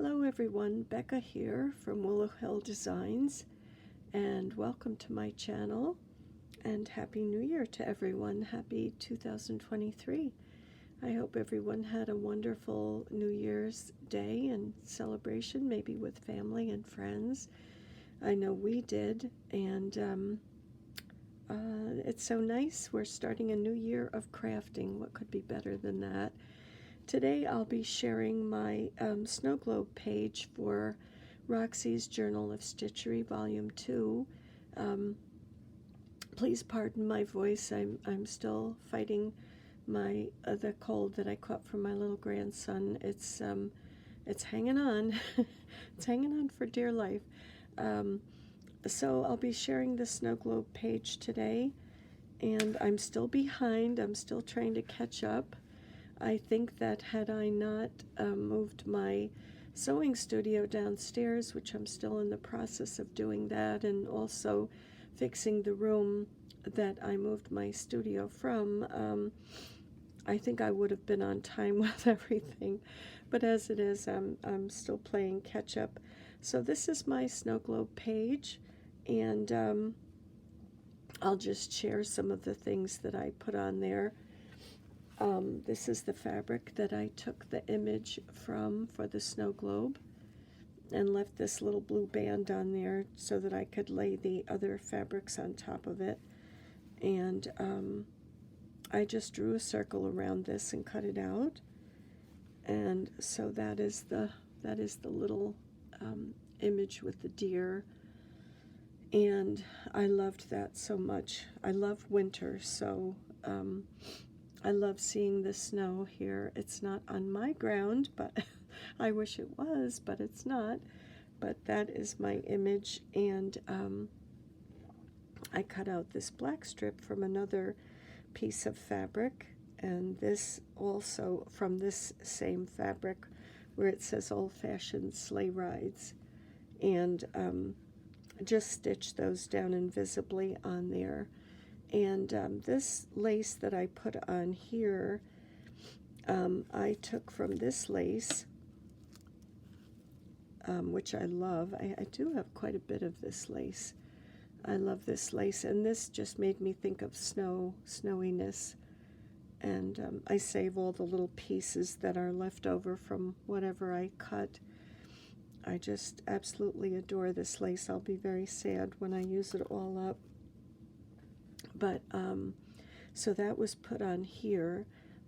Hello everyone, Becca here from Willow Hill Designs, and welcome to my channel, and Happy New Year to everyone. Happy 2023. I hope everyone had a wonderful New Year's Day and celebration, maybe with family and friends. I know we did, and it's so nice. We're starting a new year of crafting. What could be better than that? Today I'll be sharing my snow globe page for Roxy's Journal of Stitchery Volume 2. Please pardon my voice. I'm still fighting my the cold that I caught from my little grandson. It's hanging on. It's hanging on for dear life. So I'll be sharing the snow globe page today, and I'm still behind. I'm still trying to catch up. I think that had I not moved my sewing studio downstairs, which I'm still in the process of doing that, and also fixing the room that I moved my studio from, I think I would have been on time with everything. But as it is, I'm still playing catch up. So this is my snow globe page, and I'll just share some of the things that I put on there. This is the fabric that I took the image from for the snow globe, and left this little blue band on there so that I could lay the other fabrics on top of it. And I just drew a circle around this and cut it out. And so that is the little image with the deer. And I loved that so much. I love winter, so I love seeing the snow here. It's not on my ground, but I wish it was, but it's not. But that is my image, and I cut out this black strip from another piece of fabric, and this also from this same fabric where it says old-fashioned sleigh rides, and just stitch those down invisibly on there. And this lace that I put on here, I took from this lace, which I love. I do have quite a bit of this lace. I love this lace, and this just made me think of snowiness. And I save all the little pieces that are left over from whatever I cut. I just absolutely adore this lace. I'll be very sad when I use it all up. But so that was put on here.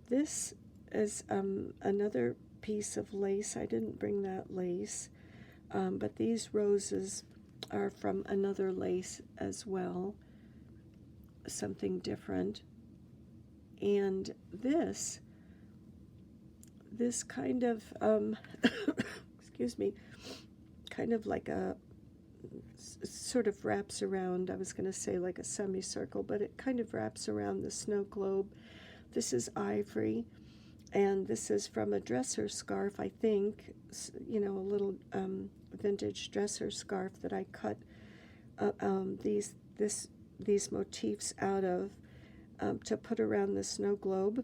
This is another piece of lace. I didn't bring that lace, but these roses are from another lace as well, something different. And this kind of excuse me, kind of like a sort of wraps around, I was going to say like a semicircle, but it kind of wraps around the snow globe. This is ivory, and this is from a dresser scarf, I think, you know, a little vintage dresser scarf that I cut these motifs out of to put around the snow globe.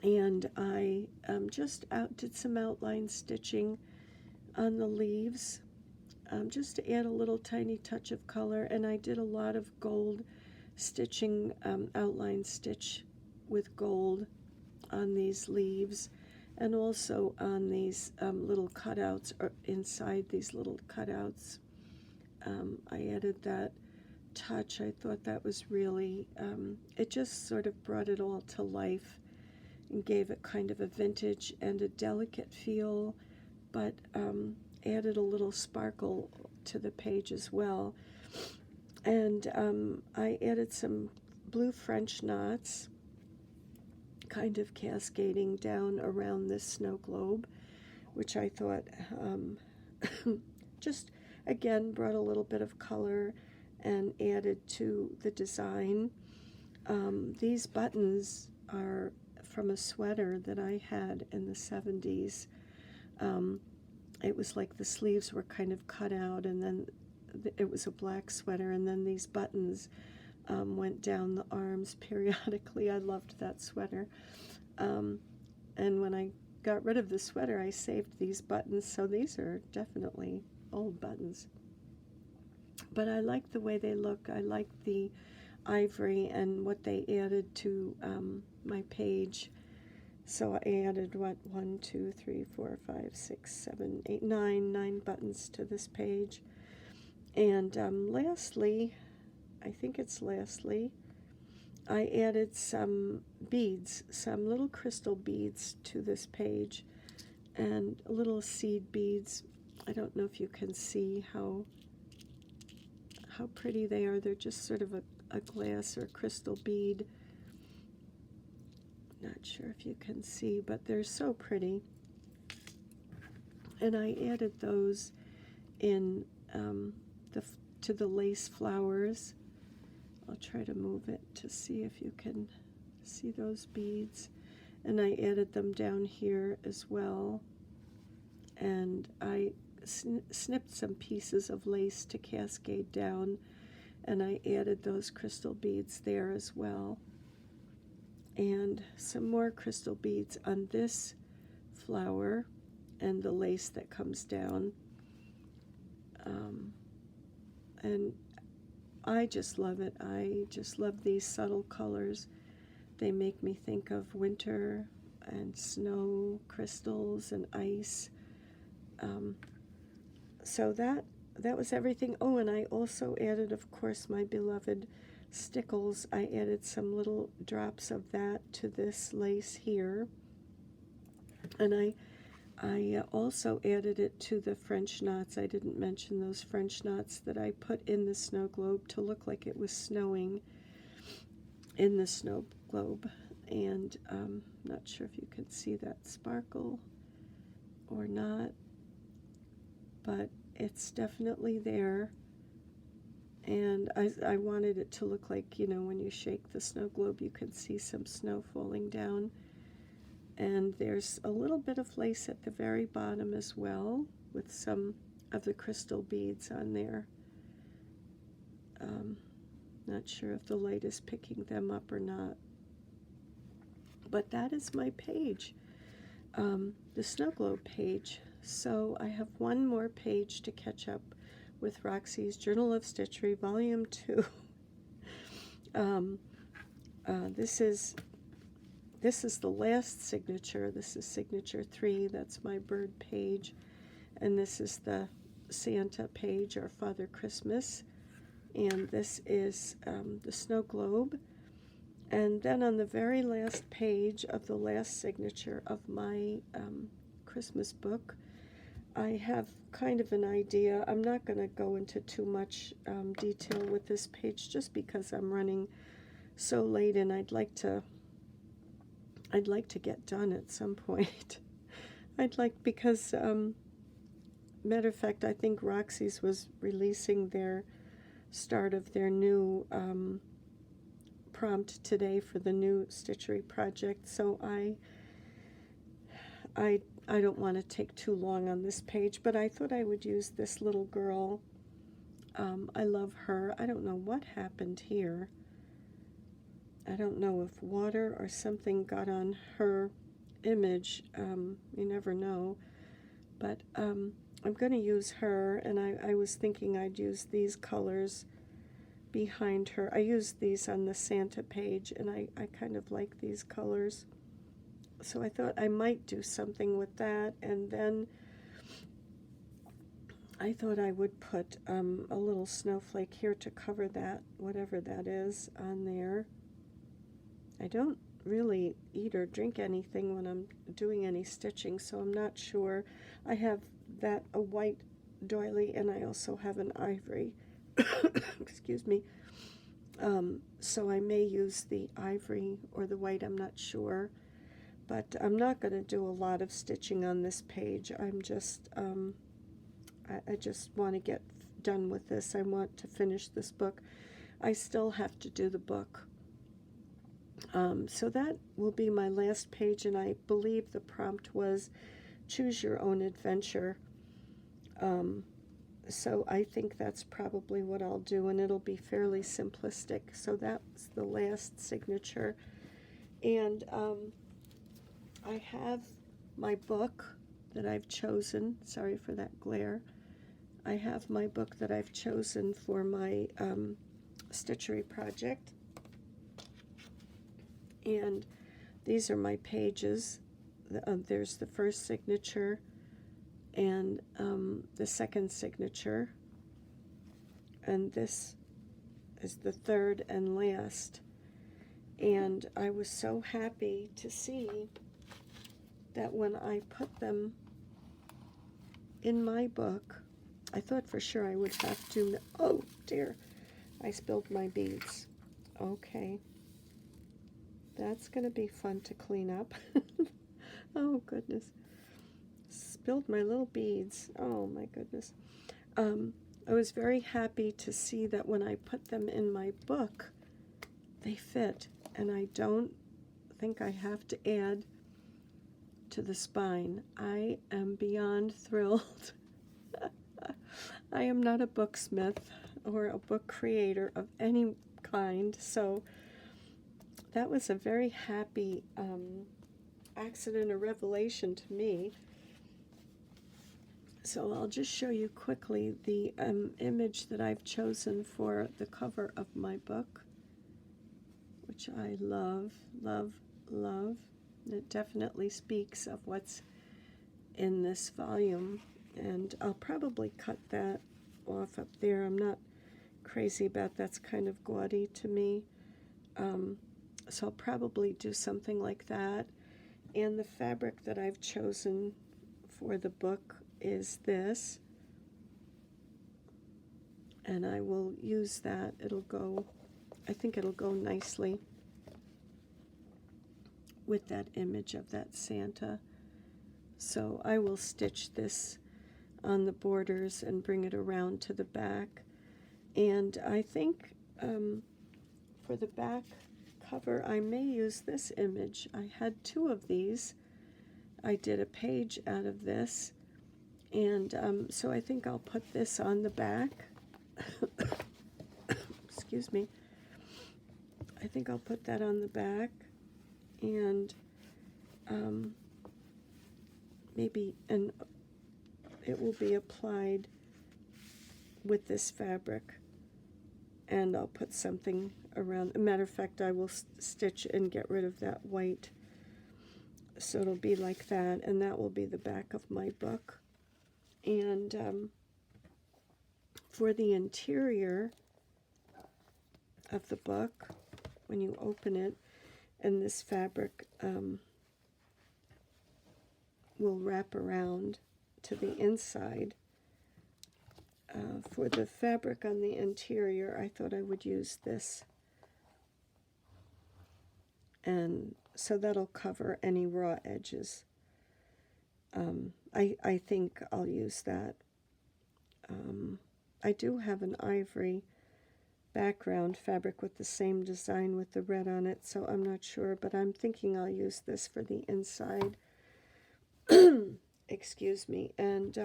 And I just did some outline stitching on the leaves, just to add a little tiny touch of color. And I did a lot of gold stitching, outline stitch with gold on these leaves, and also on these little cutouts, or inside these little cutouts. I added that touch. I thought that was really, it just sort of brought it all to life and gave it kind of a vintage and a delicate feel, but added a little sparkle to the page as well. And I added some blue French knots, kind of cascading down around this snow globe, which I thought just again brought a little bit of color and added to the design. These buttons are from a sweater that I had in the 70s. It was like the sleeves were kind of cut out, and then it was a black sweater, and then these buttons went down the arms periodically. I loved that sweater. And when I got rid of the sweater, I saved these buttons, so these are definitely old buttons. But I like the way they look. I like the ivory and what they added to my page. So I added, what, 1, 2, 3, 4, 5, 6, 7, 8, 9 buttons to this page. And lastly, I think it's lastly, I added some beads, some little crystal beads to this page, and little seed beads. I don't know if you can see how pretty they are. They're just sort of a glass or crystal bead. Not sure if you can see, but they're so pretty. And I added those in to the lace flowers. I'll try to move it to see if you can see those beads. And I added them down here as well. And I snipped some pieces of lace to cascade down, and I added those crystal beads there as well. And some more crystal beads on this flower and the lace that comes down. And I just love it. I just love these subtle colors. They make me think of winter and snow, crystals and ice. So that was everything. Oh, and I also added, of course, my beloved stickles. I added some little drops of that to this lace here. And I also added it to the French knots. I didn't mention those French knots that I put in the snow globe to look like it was snowing in the snow globe. And not sure if you can see that sparkle or not, but it's definitely there. And I wanted it to look like, you know, when you shake the snow globe, you can see some snow falling down. And there's a little bit of lace at the very bottom as well, with some of the crystal beads on there. Not sure if the light is picking them up or not. But that is my page, the snow globe page. So I have one more page to catch up with Roxy's Journal of Stitchery, Volume 2. This is the last signature. This is signature 3. That's my bird page. And this is the Santa page, or Father Christmas. And this is the snow globe. And then on the very last page of the last signature of my Christmas book, I have kind of an idea. I'm not going to go into too much detail with this page, just because I'm running so late, and I'd like to get done at some point. Because matter of fact, I think Roxy's was releasing their start of their new prompt today for the new Stitchery project, so I don't want to take too long on this page, but I thought I would use this little girl. I love her. I don't know what happened here. I don't know if water or something got on her image. You never know. But I'm going to use her, and I was thinking I'd use these colors behind her. I used these on the Santa page, and I kind of like these colors. So I thought I might do something with that, and then I thought I would put a little snowflake here to cover that, whatever that is, on there. I don't really eat or drink anything when I'm doing any stitching, so I'm not sure. I have a white doily, and I also have an ivory. Excuse me. So I may use the ivory or the white, I'm not sure. But I'm not going to do a lot of stitching on this page. I'm just, I just want to get done with this. I want to finish this book. I still have to do the book. So that will be my last page, and I believe the prompt was choose your own adventure. So I think that's probably what I'll do, and it'll be fairly simplistic. So that's the last signature. And I have my book that I've chosen. Sorry for that glare. I have my book that I've chosen for my stitchery project. And these are my pages. There's the first signature and the second signature. And this is the third and last. And I was so happy to see that when I put them in my book, I thought for sure I would have to, oh dear, I spilled my beads. Okay, that's going to be fun to clean up. Oh goodness, spilled my little beads. Oh my goodness. I was very happy to see that when I put them in my book, they fit, and I don't think I have to add to the spine. I am beyond thrilled. I am not a booksmith or a book creator of any kind, so that was a very happy accident or revelation to me. So I'll just show you quickly the image that I've chosen for the cover of my book, which I love, love, love. It definitely speaks of what's in this volume, and I'll probably cut that off up there. I'm not crazy about that's kind of gaudy to me, so I'll probably do something like that. And the fabric that I've chosen for the book is this, and I will use that. It'll go, I think it'll go nicely with that image of that Santa. So I will stitch this on the borders and bring it around to the back. And I think for the back cover I may use this image. I had two of these. I did a page out of this, and so I think I'll put this on the back. Excuse me. I think I'll put that on the back, and maybe, and it will be applied with this fabric, and I'll put something around. As a matter of fact, I will stitch and get rid of that white, so it'll be like that, and that will be the back of my book. And for the interior of the book, when you open it, and this fabric will wrap around to the inside. For the fabric on the interior, I thought I would use this, and so that'll cover any raw edges. I think I'll use that. I do have an ivory background fabric with the same design with the red on it, so I'm not sure, but I'm thinking I'll use this for the inside. Excuse me. And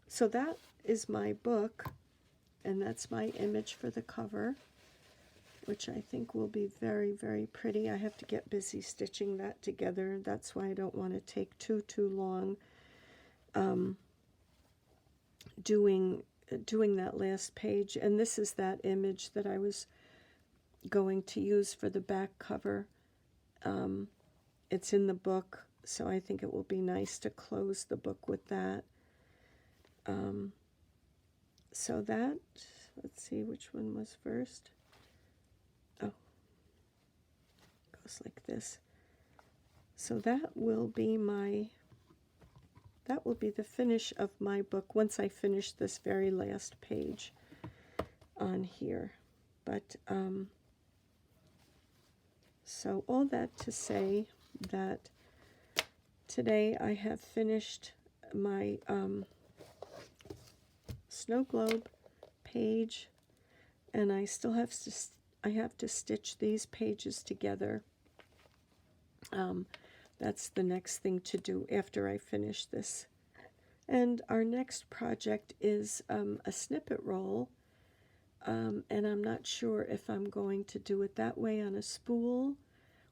so that is my book, and that's my image for the cover, which I think will be very, very pretty. I have to get busy stitching that together. That's why I don't want to take too long doing that last page. And this is that image that I was going to use for the back cover. It's in the book, so I think it will be nice to close the book with that. So that, let's see which one was first. Oh, goes like this. So that will be the finish of my book once I finish this very last page on here. But so all that to say that today I have finished my snow globe page, and I still have to stitch these pages together. That's the next thing to do after I finish this. And our next project is a snippet roll, and I'm not sure if I'm going to do it that way on a spool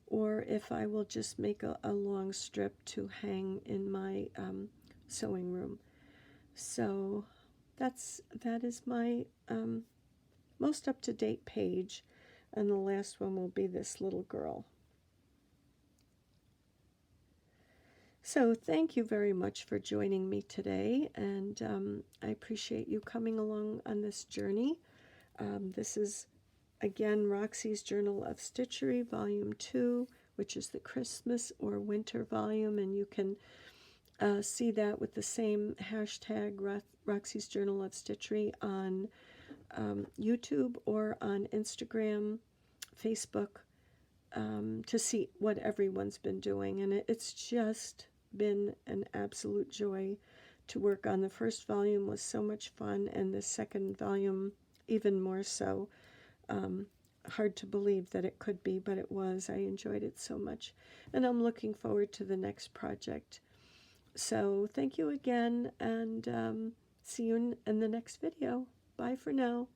or if I will just make a long strip to hang in my sewing room. So that is my most up-to-date page, and the last one will be this little girl. So thank you very much for joining me today, and I appreciate you coming along on this journey. This is, again, Roxy's Journal of Stitchery, Volume 2, which is the Christmas or winter volume, and you can see that with the same hashtag, Roxy's Journal of Stitchery, on YouTube or on Instagram, Facebook, to see what everyone's been doing. And it's just been an absolute joy to work on. The first volume was so much fun, and the second volume even more so. Hard to believe that it could be, but it was. I enjoyed it so much, and I'm looking forward to the next project. So thank you again, and see you in the next video. Bye for now.